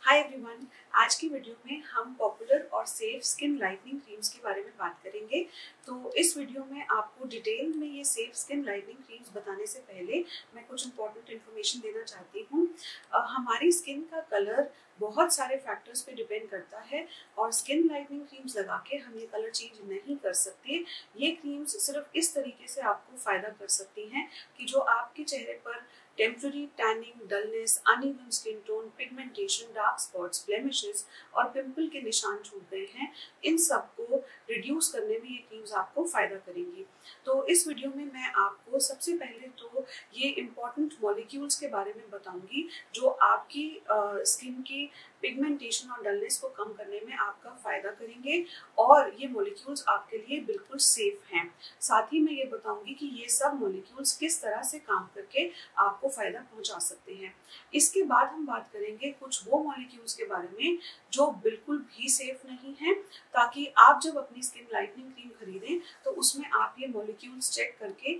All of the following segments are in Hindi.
हाय एवरीवन, आज की वीडियो में हम पॉपुलर और सेफ स्किन लाइटनिंग क्रीम्स के बारे में बात करेंगे। तो इस वीडियो में आपको डिटेल में ये सेफ स्किन लाइटनिंग क्रीम्स बताने से पहले मैं कुछ इंपॉर्टेंट इन्फॉर्मेशन देना चाहती हूँ। हमारी स्किन का कलर बहुत सारे फैक्टर्स पे डिपेंड करता है और स्किन लाइटनिंग क्रीम्स लगा के हम ये कलर चेंज नहीं कर सकते। ये क्रीम्स सिर्फ इस तरीके से आपको फायदा कर सकती हैं कि जो आपके चेहरे पर temporary tanning, dullness, uneven skin tone, pigmentation, dark spots, blemishes और पिंपल के निशान छूट गए हैं, इन सबको रिड्यूस करने में ये क्रीम्स आपको फायदा करेंगी। तो इस वीडियो में मैं आपको सबसे पहले तो ये इम्पॉर्टेंट मॉलिक्यूल्स के बारे में बताऊंगी जो आपकी स्किन की पिगमेंटेशन और डलनेस को कम करने में आपका फायदा करेंगे और ये मॉलिक्यूल्स आपके लिए बिल्कुल सेफ हैं। साथ ही मैं ये बताऊंगी कि ये सब मॉलिक्यूल्स किस तरह से काम करके आपको फायदा पहुंचा सकते हैं। इसके बाद हम बात करेंगे कुछ वो मॉलिक्यूल्स के बारे में जो बिल्कुल भी सेफ नहीं है, ताकि आप जब अपनी स्किन लाइटनिंग क्रीम खरीदें तो उसमें आप ये मॉलिक्यूल्स चेक करके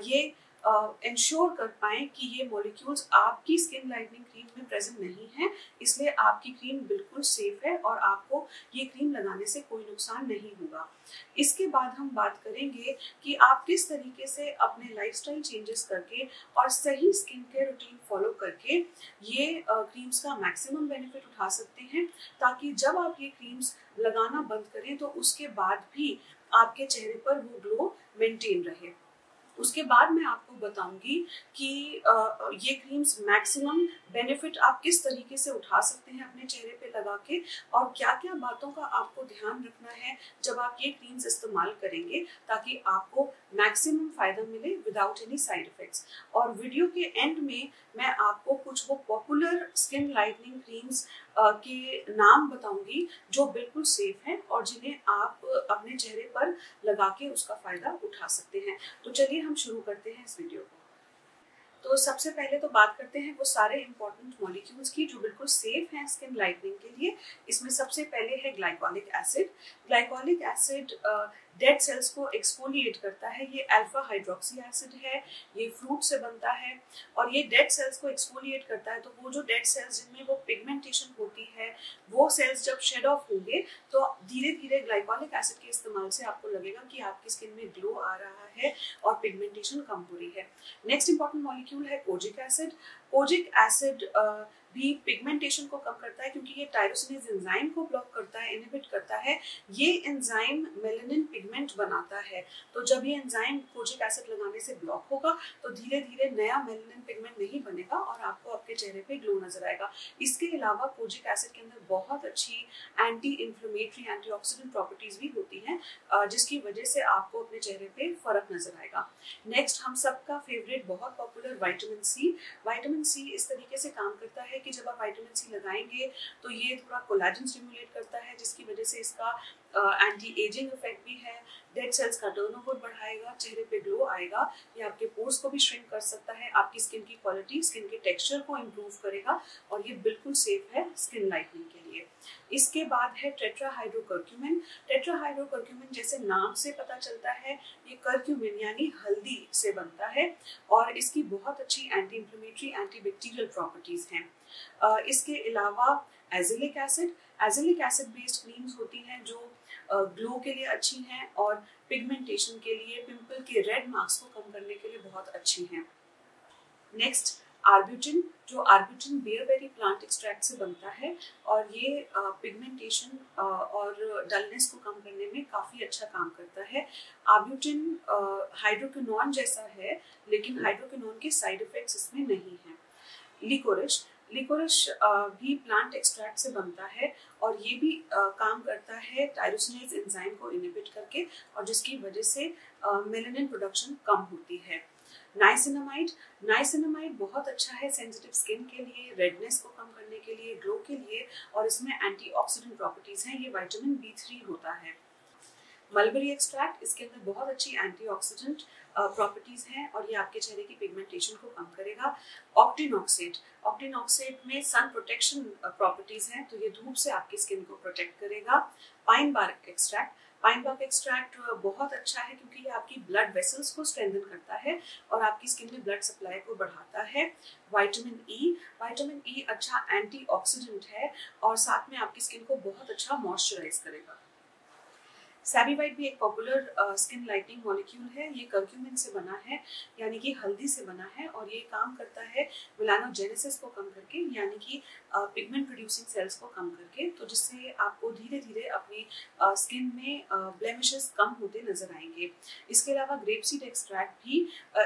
ये इंश्योर कर पाएं कि ये मॉलिक्यूल्स आपकी स्किन लाइटनिंग क्रीम में प्रेजेंट नहीं है, इसलिए आपकी क्रीम बिल्कुल सेफ है और आपको ये क्रीम लगाने से कोई नुकसान नहीं होगा। इसके बाद हम बात करेंगे कि आप किस तरीके से अपने लाइफस्टाइल चेंजेस करके और सही स्किन केयर रूटीन फॉलो करके ये क्रीम्स का मैक्सिमम बेनिफिट उठा सकते हैं, ताकि जब आप ये क्रीम्स लगाना बंद करें तो उसके बाद भी आपके चेहरे पर वो ग्लो मेंटेन रहे। उसके बाद मैं आपको बताऊंगी कि ये क्रीम्स मैक्सिमम बेनिफिट आप किस तरीके से उठा सकते हैं अपने चेहरे पे लगा के, और क्या क्या बातों का आपको ध्यान रखना है जब आप ये क्रीम्स इस्तेमाल करेंगे, ताकि आपको मैक्सिमम फायदा मिले विदाउट एनी साइड इफेक्ट्स। और वीडियो के एंड में मैं आपको कुछ वो पॉपुलर स्किन लाइटनिंग क्रीम्स के नाम बताऊंगी जो बिल्कुल सेफ हैं और जिन्हें आप अपने चेहरे पर लगा के उसका फायदा उठा सकते हैं। तो चलिए हम शुरू करते हैं इस वीडियो को। तो सबसे पहले तो बात करते हैं वो सारे इंपॉर्टेंट मॉलिक्यूल्स की जो बिल्कुल सेफ हैं स्किन लाइटनिंग के लिए। इसमें सबसे पहले है glycolic acid. Glycolic acid dead cells को एक्सफोलिएट करता है। ये अल्फा हाइड्रोक्सी एसिड है, ये फ्रूट से बनता है और ये डेड सेल्स को एक्सफोलिएट करता है। तो वो जो डेड सेल्स जिनमें वो पिगमेंटेशन होती है, वो सेल्स जब शेड ऑफ होंगे तो धीरे धीरे ग्लाइकोलिक एसिड के इस्तेमाल से आपको लगेगा कि आपकी स्किन में ग्लो आ रहा है और पिगमेंटेशन कम हो रही है। नेक्स्ट इंपॉर्टेंट मॉलिक्यूल है कोजिक एसिड। कोजिक एसिड भी पिगमेंटेशन को कम करता है क्योंकि ये टायरोसिनेज एंजाइम को ब्लॉक करता है, इनहिबिट करता है। ये एंजाइम मेलानिन पिगमेंट बनाता है। तो जब ये एंजाइम कोजिक एसिड लगाने से ब्लॉक होगा तो धीरे धीरे नया मेलानिन पिगमेंट नहीं बनेगा और आपको आपके चेहरे पे ग्लो नजर आएगा। इसके अलावा कोजिक एसिड के अंदर बहुत अच्छी एंटी इन्फ्लेमेटरी, एंटीऑक्सीडेंट प्रॉपर्टीज भी होती हैं, जिसकी वजह से आपको अपने चेहरे पे फर्क नजर आएगा। नेक्स्ट हम सबका फेवरेट, बहुत popular vitamin C. Vitamin C इस तरीके से काम करता है कि जब आप विटामिन सी लगाएंगे तो ये थोड़ा कोलेजन स्टिमुलेट करता है, जिसकी वजह से इसका एंटी एजिंग इफेक्ट भी है। डेड सेल्स का टर्नओवर बढ़ाएगा, चेहरे पे ग्लो आएगा। ये आपके पोर्स को भी श्रिंक कर सकता है, आपकी स्किन की क्वालिटी, स्किन के टेक्सचर को इम्प्रूव करेगा और ये बिल्कुल सेफ है स्किन लाइटनिंग के लिए। इसके बाद है टेट्राहाइड्रोकर्क्यूमिन। टेट्राहाइड्रोकर्क्यूमिन जैसे नाम से पता चलता है, ये कर्क्यूमिन यानी हल्दी से बनता है और इसकी बहुत अच्छी anti inflammatory, anti bacterial properties हैं। इसके अलावा azelaic acid, azelaic acid based creams होती हैं जो ग्लो के लिए अच्छी हैं और पिगमेंटेशन के लिए, पिंपल के रेड मार्क्स को कम करने के लिए बहुत अच्छी हैं। नेक्स्ट आर्ब्यूटिन, जो आर्ब्यूटिन बेयरबेरी प्लांट एक्सट्रैक्ट से बनता है और ये पिगमेंटेशन और डलनेस को कम करने में काफ़ी अच्छा काम करता है। आर्ब्यूटिन हाइड्रोक्विनोन जैसा है, लेकिन हाइड्रोक्विनोन के साइड इफेक्ट्स इसमें नहीं हैं। लिकोरिश, लिकोरिश भी प्लांट एक्सट्रैक्ट से बनता है और ये भी काम करता है टायरोसिनेज एंजाइम को इनहिबिट करके, और जिसकी वजह से मेलानिन प्रोडक्शन कम होती है। नाइसिनामाइड, नाइसिनामाइड बहुत अच्छा है सेंसिटिव स्किन के लिए, रेडनेस को कम करने के लिए, ग्लो के लिए, और इसमें एंटीऑक्सीडेंट प्रॉपर्टीज हैं। ये विटामिन B3 होता है। मलबेरी एक्सट्रैक्ट, इसके अंदर बहुत अच्छी एंटीऑक्सीडेंट प्रॉपर्टीज हैं और ये आपके चेहरे की पिगमेंटेशन को कम करेगा। ऑक्टिनॉक्सेट, ऑक्टिनॉक्सेट में सन प्रोटेक्शन प्रॉपर्टीज हैं, तो ये धूप से आपकी स्किन को प्रोटेक्ट करेगा। Pine bark extract, pine bark extract बहुत अच्छा है क्योंकि ये आपकी ब्लड वेसल्स को स्ट्रेंथन करता है और आपकी स्किन में ब्लड सप्लाई को बढ़ाता है। विटामिन ई अच्छा एंटीऑक्सीडेंट है और साथ में आपकी स्किन को बहुत अच्छा मॉइस्चराइज करेगा। सैबीवाइट भी एक पॉपुलर स्किन लाइटनिंग मॉलिक्यूल है। ये कर्क्यूमिन से बना है, यानी कि हल्दी से बना है, और ये काम करता है मेलानोजेनेसिस को कम करके, यानी कि पिगमेंट प्रोड्यूसिंग सेल्स को कम करके, तो जिससे आपको धीरे धीरे अपनी स्किन में ब्लेमिशेस कम होते नजर आएंगे। इसके अलावा ग्रेप सीड एक्सट्रैक्ट भी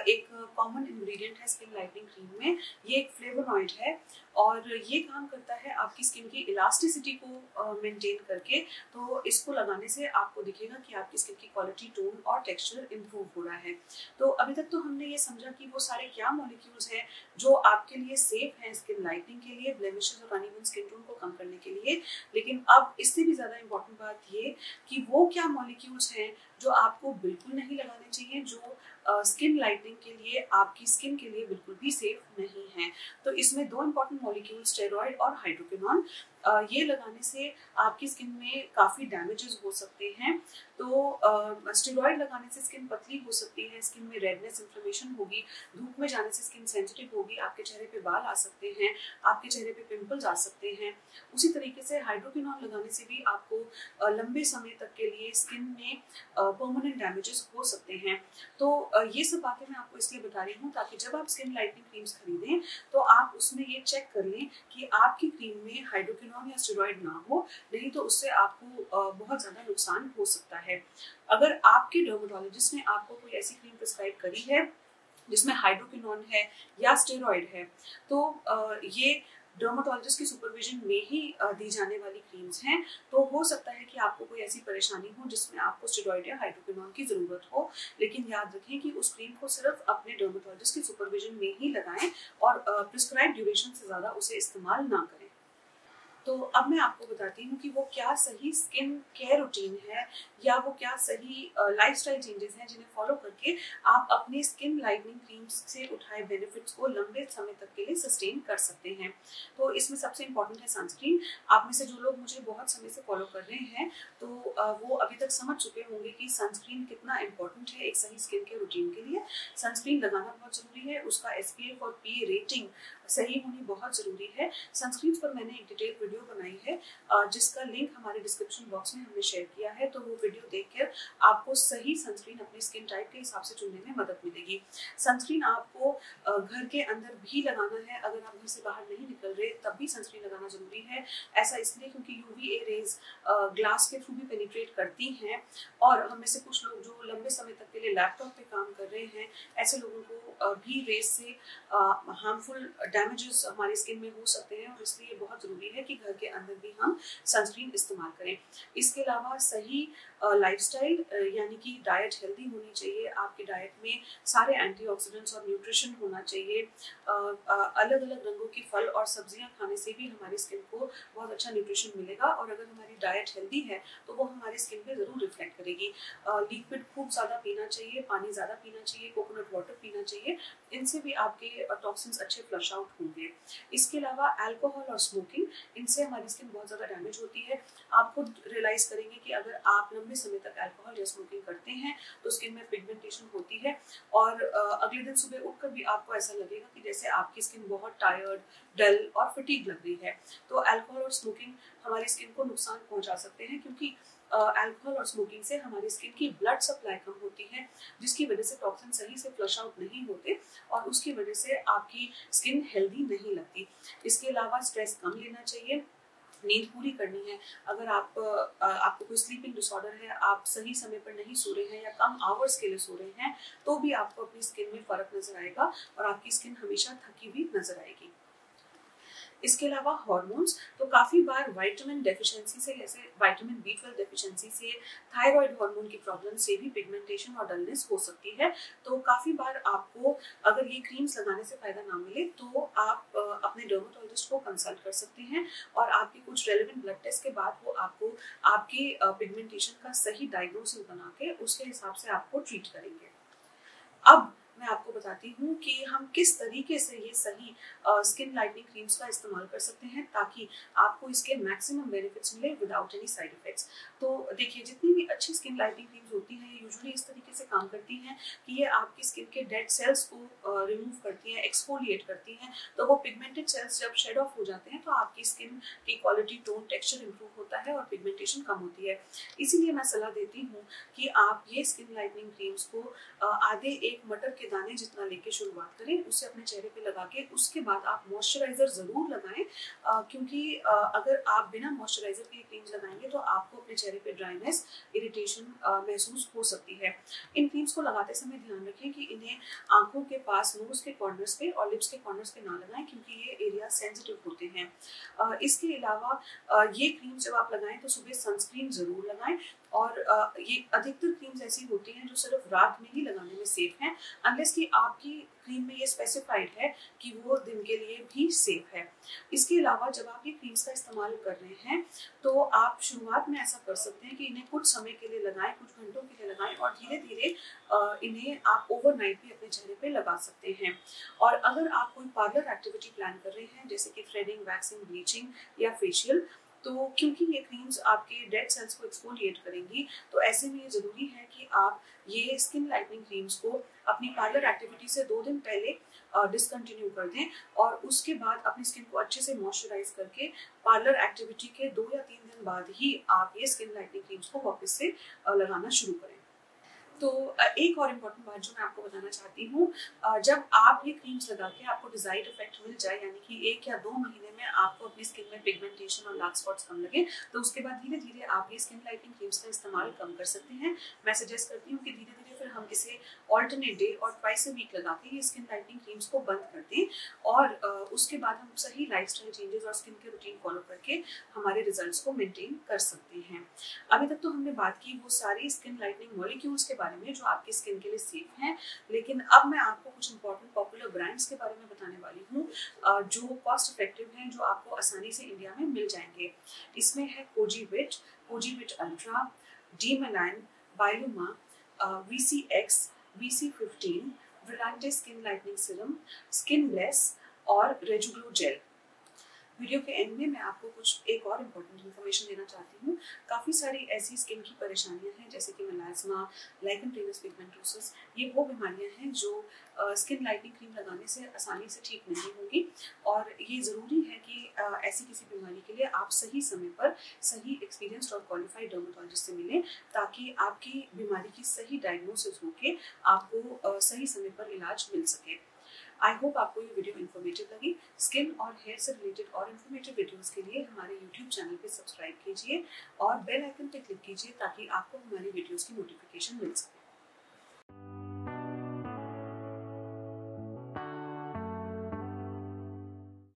एक कॉमन इंग्रेडिएंट है स्किन लाइटनिंग क्रीम में। ये एक फ्लेवोनॉइड है और ये काम करता है आपकी स्किन की इलास्टिसिटी को मेंटेन करके। तो इसको लगाने से आपको दिखेगा कि आपकी स्किन की क्वालिटी, टोन और टेक्सचर इंप्रूव हो रहा है। तो अभी तक तो हमने ये समझा कि वो सारे क्या मॉलिक्यूल्स हैं जो आपके लिए सेफ हैं स्किन लाइटनिंग के लिए, ब्लेमिशेस और अनइवन स्किन टोन को कम करने के लिए। लेकिन अब इससे भी ज्यादा इंपॉर्टेंट बात ये कि वो क्या मॉलिक्यूल्स हैं जो आपको बिल्कुल नहीं लगाने चाहिए, जो स्किन लाइटनिंग के लिए, आपकी स्किन के लिए बिल्कुल भी सेफ नहीं है। तो इसमें दो इंपॉर्टेंट मॉलिक्यूल स्टेरॉइड और हाइड्रोक्विनोन, ये लगाने से आपकी स्किन में काफ़ी डैमेजेस हो सकते हैं। तो स्टेरॉइड लगाने से स्किन पतली हो सकती है, स्किन में रेडनेस, इन्फ्लेमेशन होगी, धूप में जाने से स्किन सेंसिटिव होगी, आपके चेहरे पे बाल आ सकते हैं, आपके चेहरे पे पिंपल्स आ सकते हैं। उसी तरीके से हाइड्रोक्विनोन लगाने से भी आपको लंबे समय तक के लिए स्किन में परमानेंट डैमेजेस हो सकते हैं। तो ये सब बातें मैं आपको इसलिए बता रही हूँ ताकि जब आप स्किन लाइटनिंग क्रीम्स खरीदें तो आप उसमें ये चेक कर लें कि आपकी क्रीम में हाइड्रोक्विनोन या स्टेरॉइड ना हो, नहीं तो उससे आपको बहुत ज़्यादा नुकसान हो सकता है। अगर आपके डर्मेटोलॉजिस्ट ने आपको कोई ऐसी क्रीम प्रिस्क्राइब करी है जिसमें हाइड्रोक्विनोन है या स्टेरॉइड है, तो ये डर्मेटोलॉजिस्ट की सुपरविजन में ही दी जाने वाली क्रीम्स हैं। तो हो सकता है कि आपको कोई ऐसी परेशानी हो जिसमें आपको स्टेरॉइड या हाइड्रोक्विनोन की जरूरत हो, लेकिन याद रखें कि उस क्रीम को सिर्फ अपने डर्मेटोलॉजिस्ट की सुपरविजन में ही लगाएं और प्रिस्क्राइब ड्यूरेशन से ज़्यादा उसे इस्तेमाल ना करें। तो अब मैं आपको बताती हूँ कि वो क्या सही स्किन केयर रूटीन है या वो क्या सही लाइफस्टाइल चेंजेस हैं जिन्हें फॉलो करके आप अपनी स्किन लाइटनिंग क्रीम्स से उठाए बेनिफिट्स को लंबे समय तक के लिए सस्टेन कर सकते हैं। तो इसमें सबसे इंपॉर्टेंट है सनस्क्रीन। आप में से जो लोग मुझे बहुत समय से फॉलो कर रहे हैं तो वो अभी तक समझ चुके होंगे कि सनस्क्रीन कितना इंपॉर्टेंट है एक सही स्किन केयर रूटीन के लिए। सनस्क्रीन लगाना बहुत जरूरी है, उसका SPF और PA रेटिंग सही होनी बहुत जरूरी है। सनस्क्रीन पर मैंने एक डिटेल वीडियो बनाई है जिसका लिंक हमारे डिस्क्रिप्शन बॉक्स में हमने शेयर किया है, तो वो वीडियो देखकर आपको सही सनस्क्रीन अपने स्किन टाइप के हिसाब से चुनने में मदद मिलेगी। सनस्क्रीन आपको घर के अंदर भी लगाना है, अगर आप घर से बाहर नहीं निकल रहे तब भी सनस्क्रीन लगाना जरूरी है। ऐसा इसलिए क्योंकि UVA रेज ग्लास के थ्रू भी पेनिट्रेट करती हैं और हम में से कुछ लोग जो लंबे समय तक के लिए लैपटॉप पे काम कर रहे हैं, ऐसे लोगों को भी रेज से हार्मफुल डैमेजेस हमारी स्किन में हो सकते हैं और इसलिए बहुत ज़रूरी है कि घर के अंदर भी हम सनस्क्रीन इस्तेमाल करें। इसके अलावा सही लाइफस्टाइल यानी कि डाइट हेल्दी होनी चाहिए। आपके डाइट में सारे एंटीऑक्सीडेंट्स और न्यूट्रिशन होना चाहिए। अलग अलग रंगों की फल और सब्जियां खाने से भी हमारी स्किन को बहुत अच्छा न्यूट्रिशन मिलेगा और अगर हमारी डाइट हेल्दी है तो वो हमारी स्किन पे ज़रूर रिफ्लेक्ट करेगी। लिक्विड खूब ज़्यादा पीना चाहिए, पानी ज़्यादा पीना चाहिए, कोकोनट वाटर पीना चाहिए, इनसे भी आपके टॉक्सिन्स अच्छे फ्लश आउट होंगे। इसके अलावा अल्कोहल और स्मोकिंग, इनसे हमारी स्किन बहुत ज़्यादा डैमेज होती है। आप खुद रियलाइज करेंगे कि अगर आप लंबे समय तक अल्कोहल या स्मोकिंग करते हैं तो स्किन में पिगमेंटेशन होती है और अगले दिन सुबह उठकर भी आपको ऐसा लगेगा कि जैसे आपकी स्किन बहुत टायर्ड, डल और फटीग लग रही है। तो अल्कोहल और स्मोकिंग हमारी स्किन को नुकसान पहुंचा सकते हैं क्योंकि अल्कोहल और स्मोकिंग से हमारी स्किन की ब्लड सप्लाई कम होती है, जिसकी वजह से टॉक्सिन सही से फ्लश आउट नहीं होते और उसकी वजह से आपकी स्किन हेल्दी नहीं लगती। इसके अलावा स्ट्रेस कम लेना चाहिए, नींद पूरी करनी है। अगर आपको कोई स्लीपिंग डिसऑर्डर है, आप सही समय पर नहीं सो रहे हैं या कम आवर्स के लिए सो रहे हैं, तो भी आपको अपनी स्किन में फर्क नजर आएगा और आपकी स्किन हमेशा थकी हुई नजर आएगी। इसके अलावा हार्मोन्स, तो काफ़ी बार विटामिन डेफिशिएंसी से, जैसे विटामिन B12 डेफिशिएंसी से, थायराइड हार्मोन की प्रॉब्लम से भी पिगमेंटेशन और डलनेस हो सकती है। तो काफ़ी बार आपको अगर ये क्रीम्स लगाने से फ़ायदा ना मिले तो आप अपने डर्मेटोलॉजिस्ट को कंसल्ट कर सकते हैं और आपके कुछ रेलेवेंट ब्लड टेस्ट के बाद वो आपको आपकी पिगमेंटेशन का सही डायग्नोसिस बना के उसके हिसाब से आपको ट्रीट करेंगे। अब मैं आपको बताती हूँ कि हम किस तरीके से ये सही स्किन लाइटनिंग क्रीम्स का इस्तेमाल कर सकते हैं ताकि आपको इसके मैक्सिमम बेनिफिट्स मिले विदाउट एनी साइड इफेक्ट्स। तो देखिए, जितनी भी अच्छी स्किन लाइटनिंग क्रीम्स होती हैं ये यूजुअली इस तरीके से काम करती हैं कि ये आपकी स्किन के डेड सेल्स को रिमूव करती हैं, एक्सफोलिएट करती हैं। तो वो पिगमेंटेड सेल्स जब शेड ऑफ हो जाते हैं तो आपकी स्किन की क्वालिटी, टोन, टेक्सचर इंप्रूव होता है और पिगमेंटेशन कम होती है। इसीलिए मैं सलाह देती हूँ कि आप ये स्किन लाइटनिंग क्रीम्स को आधे एक मटर के दाने जितना लेके शुरुआत करें, उसे अपने चेहरे पे लगा के उसके बाद आप मॉइस्चराइजर जरूर लगाएं, क्योंकि अगर आप बिना मॉइस्चराइजर के क्रीम्स लगाएंगे तो आपको अपने चेहरे पे ड्राइनेस, इरिटेशन महसूस हो सकती है। इन क्रीम्स को लगाते समय ध्यान रखें कि इन्हें आंखों के पास, नोज के कॉर्नर्स पे और लिप्स के कॉर्नर्स पे ना लगाएं, क्योंकि ये एरिया सेंसिटिव होते हैं। इसके अलावा ये क्रीम जब आप लगाएं तो सुबह सनस्क्रीन जरूर लगाएं। और ये अधिकतर क्रीम्स ऐसी होती हैं जो सिर्फ रात में ही लगाने में सेफ हैं, अनलेस कि आपकी क्रीम में ये स्पेसिफाइड है कि वो दिन के लिए भी सेफ है। इसके अलावा जब आप ये क्रीम्स का इस्तेमाल कर रहे हैं तो आप शुरुआत में ऐसा कर सकते हैं कि इन्हें कुछ समय के लिए लगाएं, कुछ घंटों के लिए लगाएं और धीरे धीरे इन्हें आप ओवरनाइट भी अपने चेहरे पे लगा सकते हैं। और अगर आप कोई पार्लर एक्टिविटी प्लान कर रहे हैं जैसे कि थ्रेडिंग, वैक्सिंग, ब्लीचिंग या फेशियल, तो क्योंकि ये क्रीम्स आपके डेड सेल्स को एक्सफोलिएट करेंगी, तो ऐसे में ये जरूरी है कि आप ये स्किन लाइटनिंग क्रीम्स को अपनी पार्लर एक्टिविटी से 2 दिन पहले डिसकंटिन्यू कर दें और उसके बाद अपनी स्किन को अच्छे से मॉइस्चराइज करके पार्लर एक्टिविटी के 2 या 3 दिन बाद ही आप ये स्किन लाइटनिंग क्रीम्स को वापस से लगाना शुरू करें। तो एक और इम्पॉर्टेंट बात जो मैं आपको बताना चाहती हूँ, जब आप ये क्रीम्स लगा के आपको डिजायर्ड इफेक्ट मिल जाए, यानी कि 1 या 2 महीने में आपको अपनी स्किन में पिगमेंटेशन और डार्क स्पॉट्स कम लगे, तो उसके बाद धीरे धीरे आप ये स्किन लाइटनिंग क्रीम्स का इस्तेमाल कम कर सकते हैं। मैं सजेस्ट करती हूँ कि धीरे धीरे फिर हम इसे ऑल्टरनेट डे और ट्वाइस अ वीक लगा के ये स्किन लाइटनिंग क्रीम्स को बंद कर दें और उसके बाद हम सही लाइफस्टाइल चेंजेस और स्किन के रूटीन फॉलो करके हमारे रिजल्ट्स को मेंटेन कर सकते हैं। अभी तक तो हमने बात की वो सारी स्किन लाइटनिंग मॉलिक्यूल्स के बारे में जो आपकी स्किन के लिए सेफ हैं, लेकिन अब मैं आपको कुछ इंपॉर्टेंट पॉपुलर ब्रांड्स के बारे में बताने वाली हूँ जो कॉस्ट इफेक्टिव हैं, जो आपको आसानी से इंडिया में मिल जाएंगे। इसमें है कोजीविट अल्ट्रा, डीमेलाइन, बायोमा, VCX, VC15, Brilliante skin lightening serum, skin bless और रेजुग्लो जेल। वीडियो के एंड में मैं आपको कुछ एक और इम्पोर्टेंट इन्फॉर्मेशन देना चाहती हूँ। काफ़ी सारी ऐसी स्किन की परेशानियाँ हैं जैसे कि मेलास्मा, लाइकन प्लेनस पिगमेंटोसिस, ये वो बीमारियाँ हैं जो स्किन लाइटनिंग क्रीम लगाने से आसानी से ठीक नहीं होगी और ये ज़रूरी है कि ऐसी किसी बीमारी के लिए आप सही समय पर सही एक्सपीरियंस्ड और क्वालिफाइड डर्मेटोलॉजिस्ट से मिलें, ताकि आपकी बीमारी की सही डायग्नोसिस होके आपको सही समय पर इलाज मिल सके। आई होप आपको ये वीडियो इन्फॉर्मेटिव लगी। स्किन और हेयर से रिलेटेड और इन्फॉर्मेटिव वीडियोस के लिए हमारे यूट्यूब चैनल पे सब्सक्राइब कीजिए और बेल आइकन पे क्लिक कीजिए ताकि आपको हमारी वीडियोस की नोटिफिकेशन मिल सके।